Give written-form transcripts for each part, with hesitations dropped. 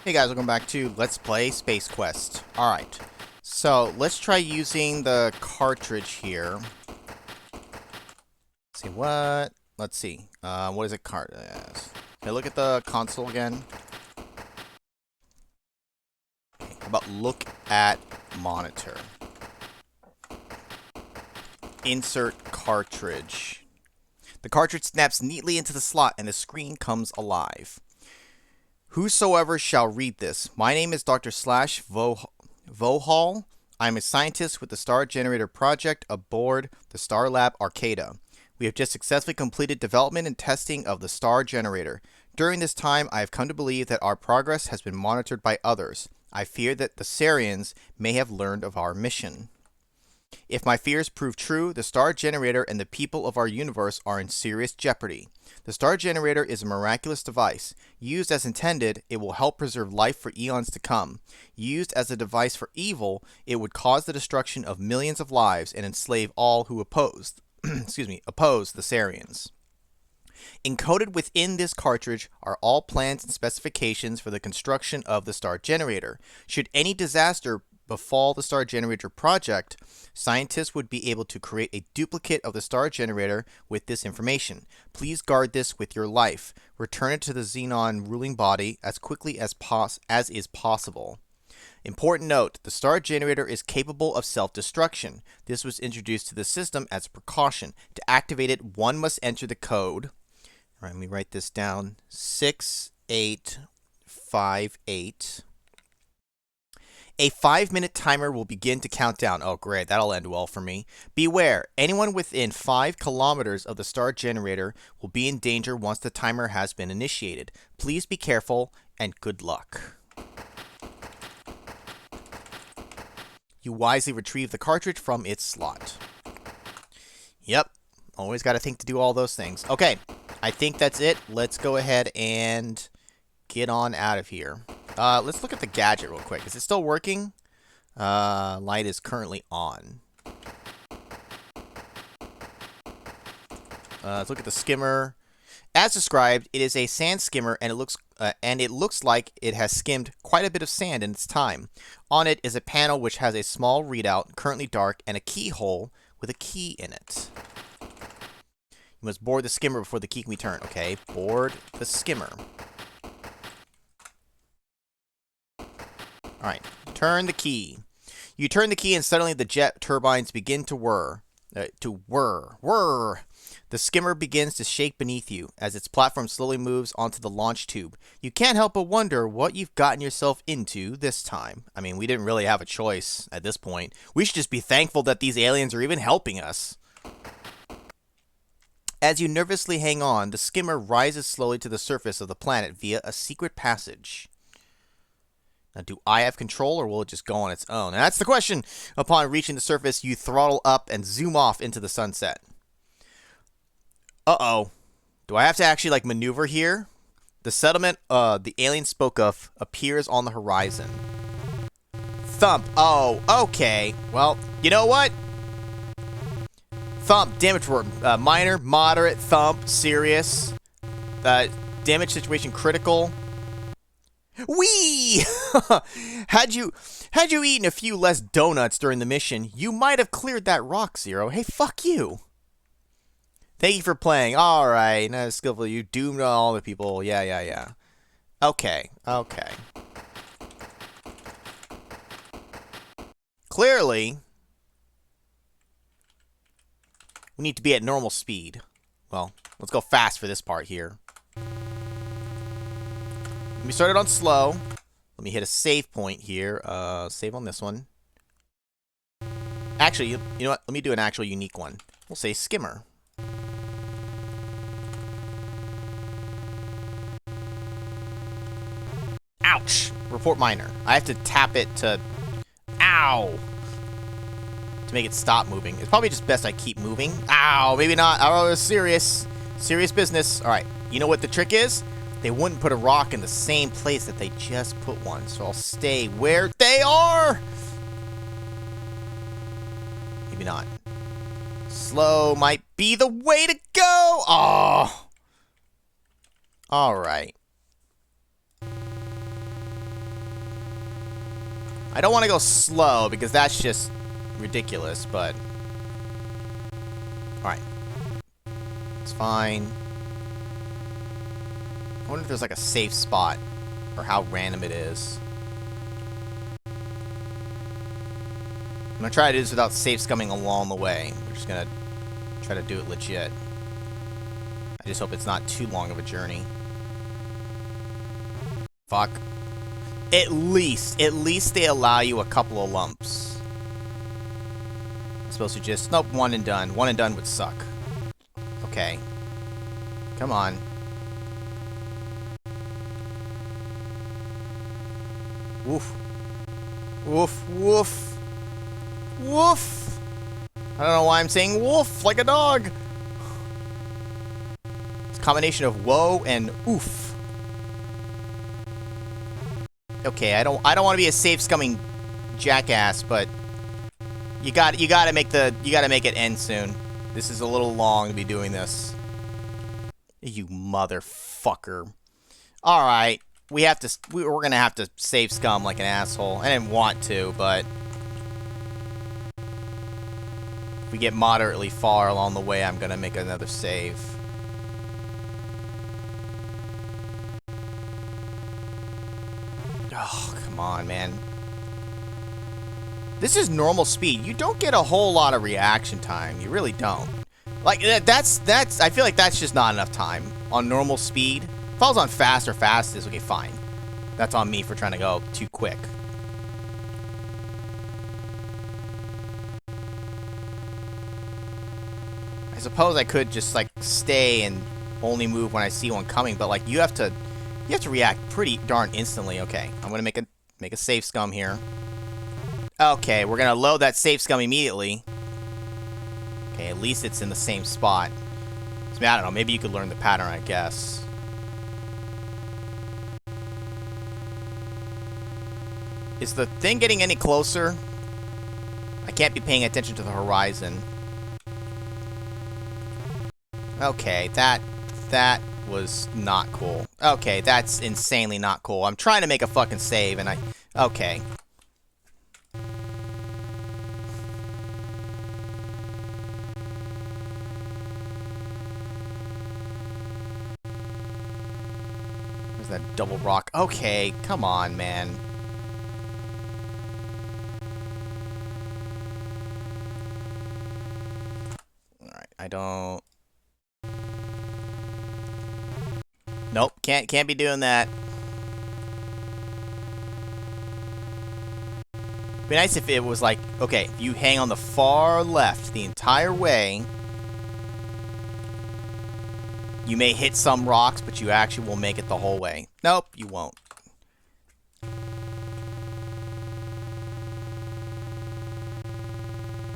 Hey guys, welcome back to Let's Play Space Quest. Alright, so let's try using the cartridge here. Let's see what? Let's see. What is it? Yes. Okay, look at the console again. Okay, how about look at monitor? Insert cartridge. The cartridge snaps neatly into the slot and the screen comes alive. Whosoever shall read this. My name is Dr. Slash Vohal. I'm a scientist with the Star Generator Project aboard the Star Lab Arcada. We have just successfully completed development and testing of the Star Generator. During this time, I have come to believe that our progress has been monitored by others. I fear that the Sarians may have learned of our mission. If my fears prove true, the Star Generator and the people of our universe are in serious jeopardy. The Star Generator is a miraculous device. Used as intended, it will help preserve life for eons to come. Used as a device for evil, it would cause the destruction of millions of lives and enslave all who oppose the Sarians. Encoded within this cartridge are all plans and specifications for the construction of the Star Generator. Should any disaster befall the Star Generator project, scientists would be able to create a duplicate of the Star Generator with this information. Please guard this with your life. Return it to the Xenon ruling body as quickly as is possible. Important note, the Star Generator is capable of self-destruction. This was introduced to the system as a precaution. To activate it, one must enter the code. All right, let me write this down. 6858. A 5-minute timer will begin to count down. Oh, great. That'll end well for me. Beware. Anyone within 5 kilometers of the Star Generator will be in danger once the timer has been initiated. Please be careful and good luck. You wisely retrieve the cartridge from its slot. Yep. Always got to think to do all those things. Okay. I think that's it. Let's go ahead and get on out of here. Let's look at the gadget real quick. Is it still working? Light is currently on. Let's look at the skimmer. As described, it is a sand skimmer, and it looks like it has skimmed quite a bit of sand in its time. On it is a panel which has a small readout, currently dark, and a keyhole with a key in it. You must board the skimmer before the key can be turned. Okay, board the skimmer. Alright, turn the key. You turn the key and suddenly the jet turbines begin to whir. Whir. The skimmer begins to shake beneath you as its platform slowly moves onto the launch tube. You can't help but wonder what you've gotten yourself into this time. I mean, we didn't really have a choice at this point. We should just be thankful that these aliens are even helping us. As you nervously hang on, the skimmer rises slowly to the surface of the planet via a secret passage. Now, do I have control, or will it just go on its own? And that's the question. Upon reaching the surface, you throttle up and zoom off into the sunset. Uh-oh. Do I have to actually, maneuver here? The settlement the alien spoke of appears on the horizon. Thump. Oh, okay. Well, you know what? Thump. Damage word. Minor, moderate, thump, serious. Damage situation critical. Whee! Had you eaten a few less donuts during the mission, you might have cleared that rock, Zero. Hey, fuck you. Thank you for playing. Alright, not as skillful. You doomed all the people. Yeah. Okay. Clearly, we need to be at normal speed. Well, let's go fast for this part here. Let me start it on slow. Let me hit a save point here. Save on this one. Actually, you know what? Let me do an actual unique one. We'll say skimmer. Ouch! Report minor. I have to tap it to... Ow! To make it stop moving. It's probably just best I keep moving. Ow! Maybe not. Oh, it's serious. Serious business. Alright. You know what the trick is? They wouldn't put a rock in the same place that they just put one, so I'll stay where they are! Maybe not. Slow might be the way to go! Oh! Alright. I don't want to go slow because that's just ridiculous, but... Alright. It's fine. I wonder if there's like a safe spot or how random it is. I'm gonna try to do this without safe scumming along the way. We're just gonna try to do it legit. I just hope it's not too long of a journey. Fuck. At least they allow you a couple of lumps. I'm supposed to just... Nope, one and done. One and done would suck. Okay. Come on. Woof. Woof, woof. Woof! I don't know why I'm saying woof like a dog. It's a combination of whoa and oof. Okay, I don't want to be a safe scumming jackass, but you gotta make it end soon. This is a little long to be doing this. You motherfucker. Alright. We're gonna have to save scum like an asshole. I didn't want to, but if we get moderately far along the way, I'm gonna make another save. Oh, come on, man. This is normal speed. You don't get a whole lot of reaction time. You really don't. Like, that's I feel like that's just not enough time on normal speed. If I was on fast or fastest, okay, fine. That's on me for trying to go too quick. I suppose I could just, like, stay and only move when I see one coming, but, like, you have to react pretty darn instantly. Okay, I'm gonna make a safe scum here. Okay, we're gonna load that safe scum immediately. Okay, at least it's in the same spot. So, I don't know, maybe you could learn the pattern, I guess. Is the thing getting any closer? I can't be paying attention to the horizon. Okay, that was not cool. Okay, that's insanely not cool. I'm trying to make a fucking save, and okay. There's that double rock. Okay, come on, man. Alright, I don't... Nope, can't be doing that. Be nice if it was like, okay, if you hang on the far left the entire way, you may hit some rocks, but you actually will make it the whole way. Nope, you won't.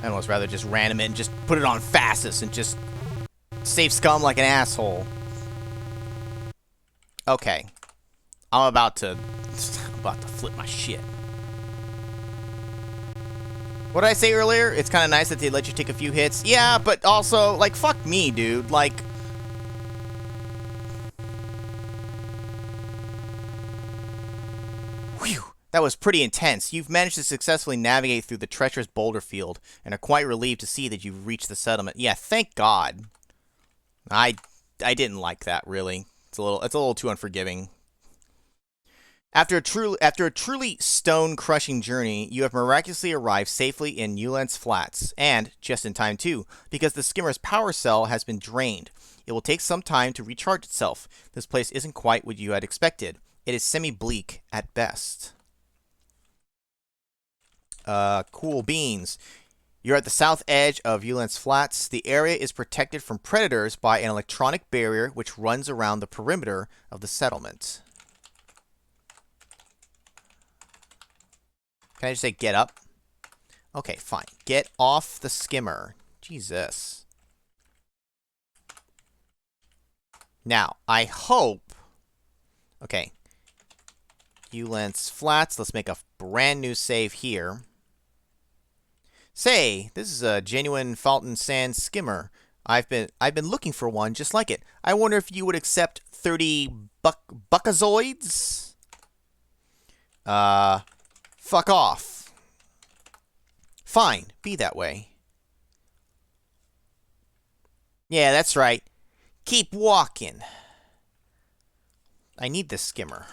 I'd almost rather just random it and just put it on fastest and just save scum like an asshole. Okay. I'm about to flip my shit. What did I say earlier? It's kind of nice that they let you take a few hits. Yeah, but also, like, fuck me, dude. Like... Whew. That was pretty intense. You've managed to successfully navigate through the treacherous boulder field, and are quite relieved to see that you've reached the settlement. Yeah, thank God. I didn't like that, really. It's a little too unforgiving. After a truly stone-crushing journey, you have miraculously arrived safely in Ulan's Flats, and just in time too, because the skimmer's power cell has been drained. It will take some time to recharge itself. This place isn't quite what you had expected. It is semi-bleak at best. Cool beans. You're at the south edge of Ulan's Flats. The area is protected from predators by an electronic barrier which runs around the perimeter of the settlement. Can I just say get up? Okay, fine. Get off the skimmer. Jesus. Now, I hope... Okay. Ulan's Flats. Let's make a brand new save here. Say, this is a genuine Fountain Sand skimmer. I've been looking for one just like it. I wonder if you would accept 30 buckazoids? Fuck off. Fine, be that way. Yeah, that's right. Keep walking. I need this skimmer.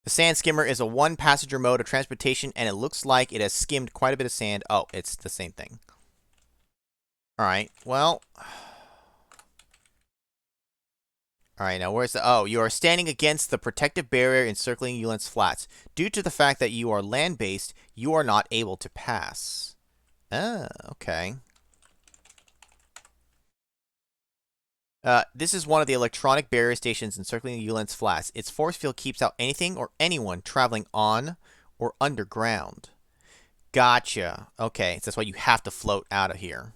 The sand skimmer is a one-passenger mode of transportation, and it looks like it has skimmed quite a bit of sand. Oh, it's the same thing. Alright, well... Alright, now where's the... Oh, you are standing against the protective barrier encircling Ulan's Flats. Due to the fact that you are land-based, you are not able to pass. Ah, okay. This is one of the electronic barrier stations encircling Ulan's Flats. Its force field keeps out anything or anyone traveling on or underground. Gotcha. Okay, so that's why you have to float out of here.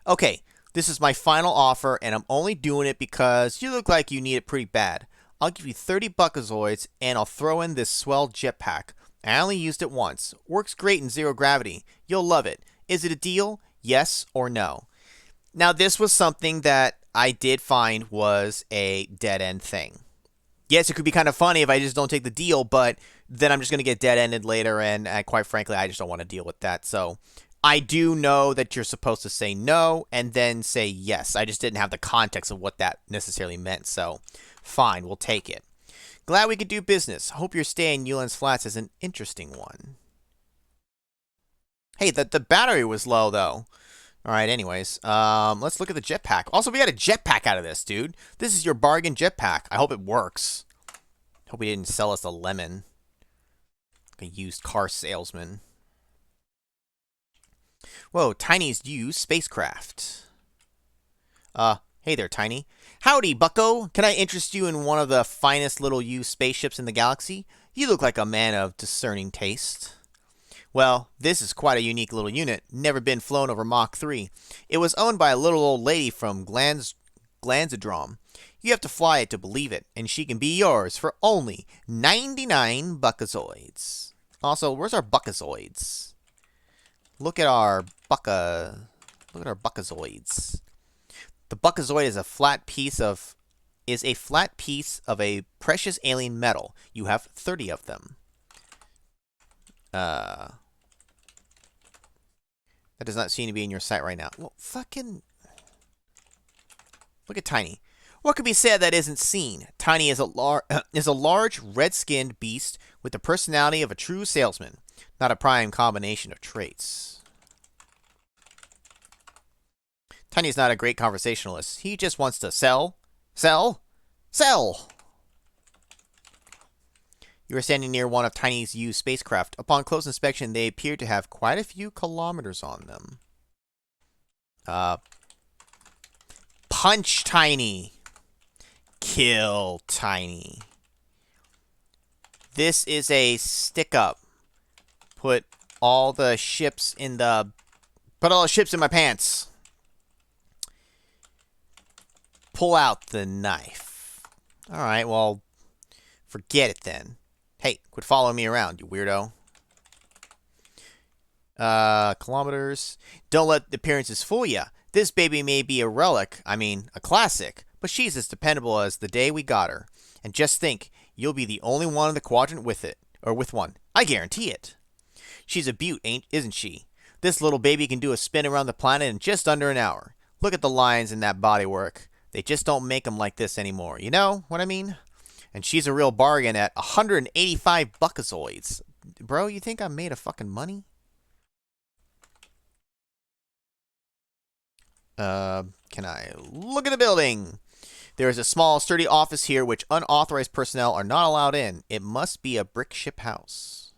Okay, this is my final offer, and I'm only doing it because you look like you need it pretty bad. I'll give you 30 buckazoids, and I'll throw in this swell jetpack. I only used it once. Works great in zero gravity. You'll love it. Is it a deal? Yes or no? Now, this was something that I did find was a dead-end thing. Yes, it could be kind of funny if I just don't take the deal, but then I'm just going to get dead-ended later, and quite frankly, I just don't want to deal with that. So I do know that you're supposed to say no and then say yes. I just didn't have the context of what that necessarily meant, so fine, we'll take it. Glad we could do business. Hope your stay in Ulan's Flats is an interesting one. Hey, the battery was low, though. Alright, anyways, let's look at the jetpack. Also, we got a jetpack out of this, dude. This is your bargain jetpack. I hope it works. Hope he didn't sell us a lemon. Like a used car salesman. Whoa, Tiny's used spacecraft. Hey there, Tiny. Howdy, bucko. Can I interest you in one of the finest little used spaceships in the galaxy? You look like a man of discerning taste. Well, this is quite a unique little unit, never been flown over Mach 3. It was owned by a little old lady from Glanzadrom. You have to fly it to believe it, and she can be yours for only 99 buckazoids. Also, where's our buckazoids? Look at our buckazoids. The buckazoid is a flat piece of a precious alien metal. You have 30 of them. That does not seem to be in your sight right now. Well, fucking... Look at Tiny. What could be said that isn't seen? Tiny is a large, red-skinned beast with the personality of a true salesman. Not a prime combination of traits. Tiny is not a great conversationalist. He just wants to sell, sell, sell! You are standing near one of Tiny's used spacecraft. Upon close inspection, they appear to have quite a few kilometers on them. Punch Tiny. Kill Tiny. This is a stick-up. Put all the ships in my pants. Pull out the knife. Alright, well, forget it then. Hey, quit following me around, you weirdo. Kilometers. Don't let the appearances fool ya. This baby may be a relic, a classic, but she's as dependable as the day we got her. And just think, you'll be the only one in the quadrant with it, or with one. I guarantee it. She's a beaut, isn't she? This little baby can do a spin around the planet in just under an hour. Look at the lines in that bodywork. They just don't make them like this anymore. You know what I mean? And she's a real bargain at 185 buckazoids. Bro, you think I'm made of fucking money? Can I look at the building? There is a small, sturdy office here which unauthorized personnel are not allowed in. It must be a brick ship house.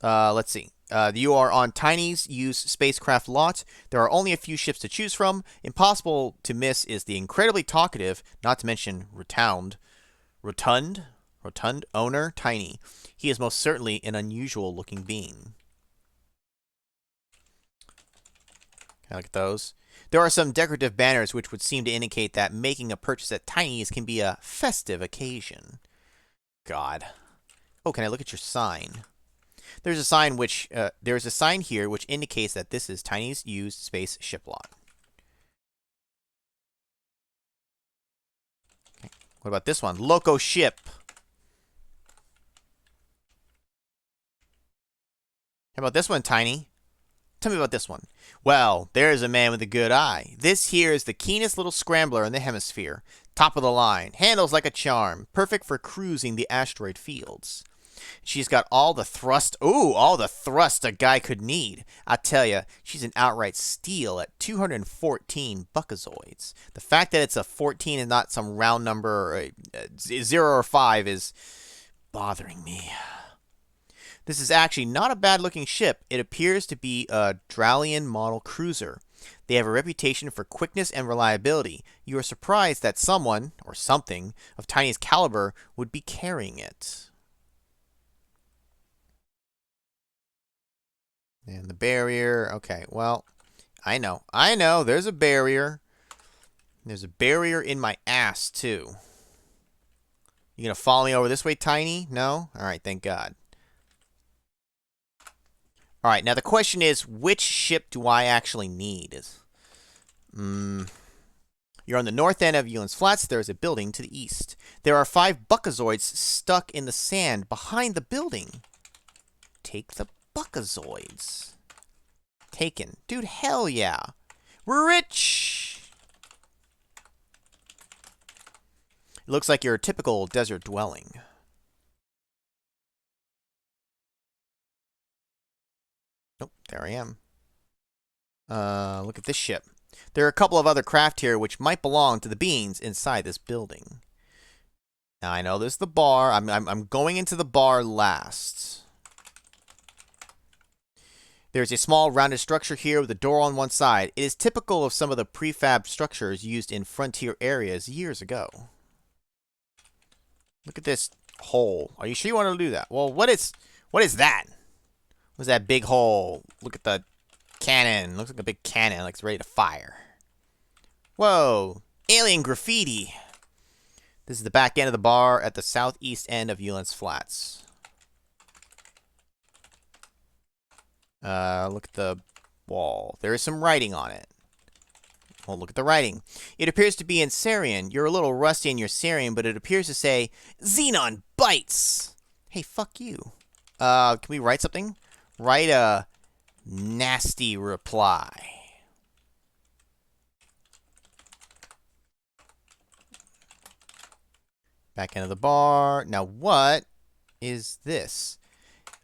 Let's see. You are on Tiny's used spacecraft lot. There are only a few ships to choose from. Impossible to miss is the incredibly talkative, not to mention rotund owner, Tiny. He is most certainly an unusual-looking being. Can I look at those? There are some decorative banners which would seem to indicate that making a purchase at Tiny's can be a festive occasion. God. Oh, can I look at your sign? There's a sign here which indicates that this is Tiny's used space ship lot. Okay. What about this one? Loco ship. How about this one, Tiny? Tell me about this one. Well, there's a man with a good eye. This here is the keenest little scrambler in the hemisphere. Top of the line. Handles like a charm. Perfect for cruising the asteroid fields. She's got all the thrust. Ooh, all the thrust a guy could need. I tell ya, she's an outright steal at 214 buckazoids. The fact that it's a 14 and not some round number, or 0 or 5, is bothering me. This is actually not a bad-looking ship. It appears to be a Dralian model cruiser. They have a reputation for quickness and reliability. You are surprised that someone, or something, of Tiny's caliber would be carrying it. And the barrier. Okay, well, I know. There's a barrier. There's a barrier in my ass, too. You gonna follow me over this way, Tiny? No? Alright, thank God. Alright, now the question is, which ship do I actually need? You're on the north end of Ewan's Flats. There is a building to the east. There are 5 buckazoids stuck in the sand behind the building. Take the buckazoids. Taken. Dude, hell yeah. We're rich! It looks like your typical desert dwelling. Nope, there I am. Look at this ship. There are a couple of other craft here which might belong to the beings inside this building. Now I know there's the bar. I'm going into the bar last. There's a small rounded structure here with a door on one side. It is typical of some of the prefab structures used in frontier areas years ago. Look at this hole. Are you sure you want to do that? Well, what is that? What's that big hole? Look at the cannon. Looks like a big cannon, like it's ready to fire. Whoa. Alien graffiti. This is the back end of the bar at the southeast end of Ewan's Flats. Look at the wall. There is some writing on it. Well, look at the writing. It appears to be in Sarian. You're a little rusty in your Sarian, but it appears to say, Xenon bites! Hey, fuck you. Can we write something? Write a nasty reply. Back end of the bar. Now, what is this?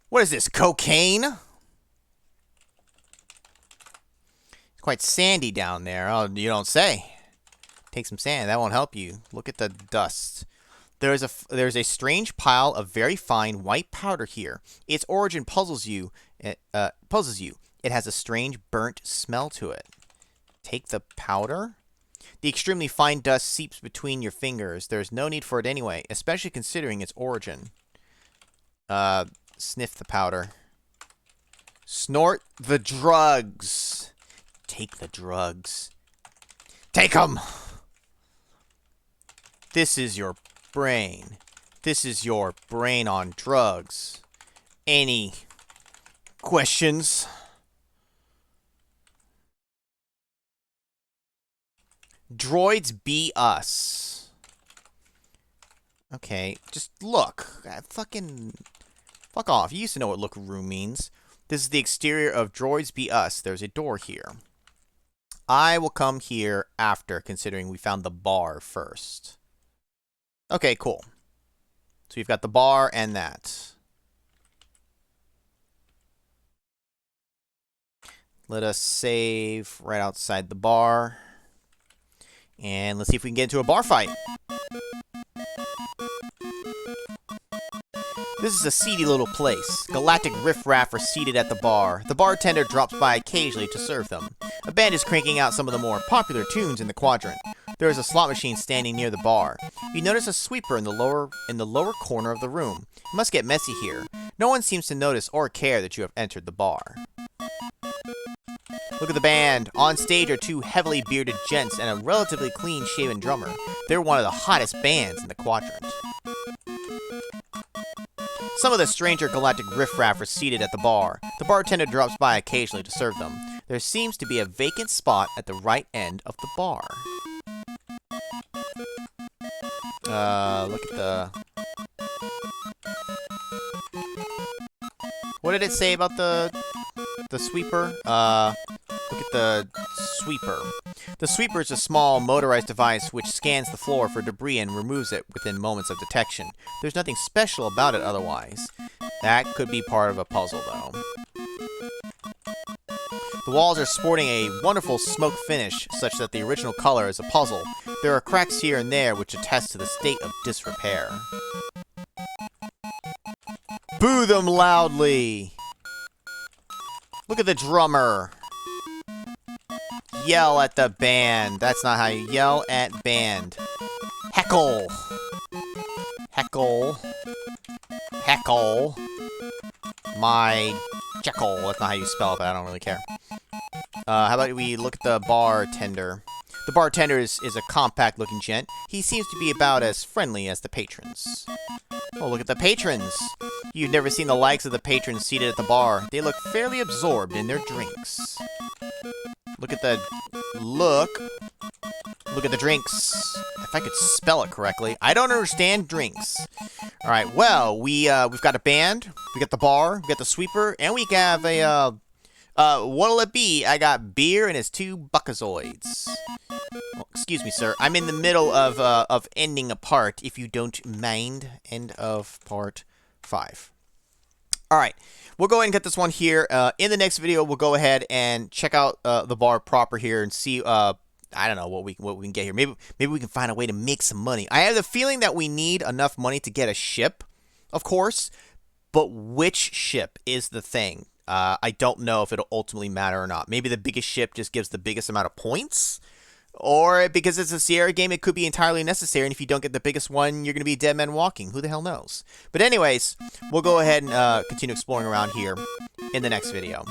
What is this, cocaine? It's quite sandy down there. Oh, you don't say. Take some sand. That won't help you. Look at the dust. There's a strange pile of very fine white powder here. Its origin puzzles you. It has a strange burnt smell to it. Take the powder? The extremely fine dust seeps between your fingers. There's no need for it anyway, especially considering its origin. Sniff the powder. Snort the drugs. Take the drugs. Take 'em! This is your brain. This is your brain on drugs. Any questions? Droids be us. Okay, just look. Fuck off. You used to know what look room means. This is the exterior of Droids be us. There's a door here. I will come here after, considering we found the bar first. Okay, cool. So we've got the bar and that. Let us save right outside the bar. And let's see if we can get into a bar fight. This is a seedy little place. Galactic riffraff are seated at the bar. The bartender drops by occasionally to serve them. A band is cranking out some of the more popular tunes in the quadrant. There is a slot machine standing near the bar. You notice a sweeper in the lower corner of the room. It must get messy here. No one seems to notice or care that you have entered the bar. Look at the band. On stage are 2 heavily bearded gents and a relatively clean-shaven drummer. They're one of the hottest bands in the quadrant. Some of the stranger galactic riffraff are seated at the bar. The bartender drops by occasionally to serve them. There seems to be a vacant spot at the right end of the bar. Look at the... What did it say about the the sweeper? Look at the sweeper. The sweeper is a small motorized device which scans the floor for debris and removes it within moments of detection. There's nothing special about it otherwise. That could be part of a puzzle, though. The walls are sporting a wonderful smoke finish, such that the original color is a puzzle. There are cracks here and there which attest to the state of disrepair. Boo them loudly! Look at the drummer! Yell at the band. That's not how you yell at band. Heckle! Heckle. Heckle. My Jekyll. That's not how you spell it, but I don't really care. How about we look at the bartender? The bartender is a compact-looking gent. He seems to be about as friendly as the patrons. Oh, look at the patrons! You've never seen the likes of the patrons seated at the bar. They look fairly absorbed in their drinks. Look at the... Look at the drinks. If I could spell it correctly. I don't understand drinks. Alright, well, we've got a band, we got the bar, we got the sweeper, and we have a, what'll it be? I got beer and his 2 buckazoids. Well, excuse me, sir. I'm in the middle of ending a part, if you don't mind. End of part 5. Alright, we'll go ahead and cut this one here. In the next video, we'll go ahead and check out the bar proper here and see, I don't know what we can get here. Maybe we can find a way to make some money. I have the feeling that we need enough money to get a ship, of course, but which ship is the thing? I don't know if it'll ultimately matter or not. Maybe the biggest ship just gives the biggest amount of points? Or because it's a Sierra game, it could be entirely necessary, and if you don't get the biggest one, you're going to be a dead man walking. Who the hell knows? But anyways, we'll go ahead and continue exploring around here in the next video.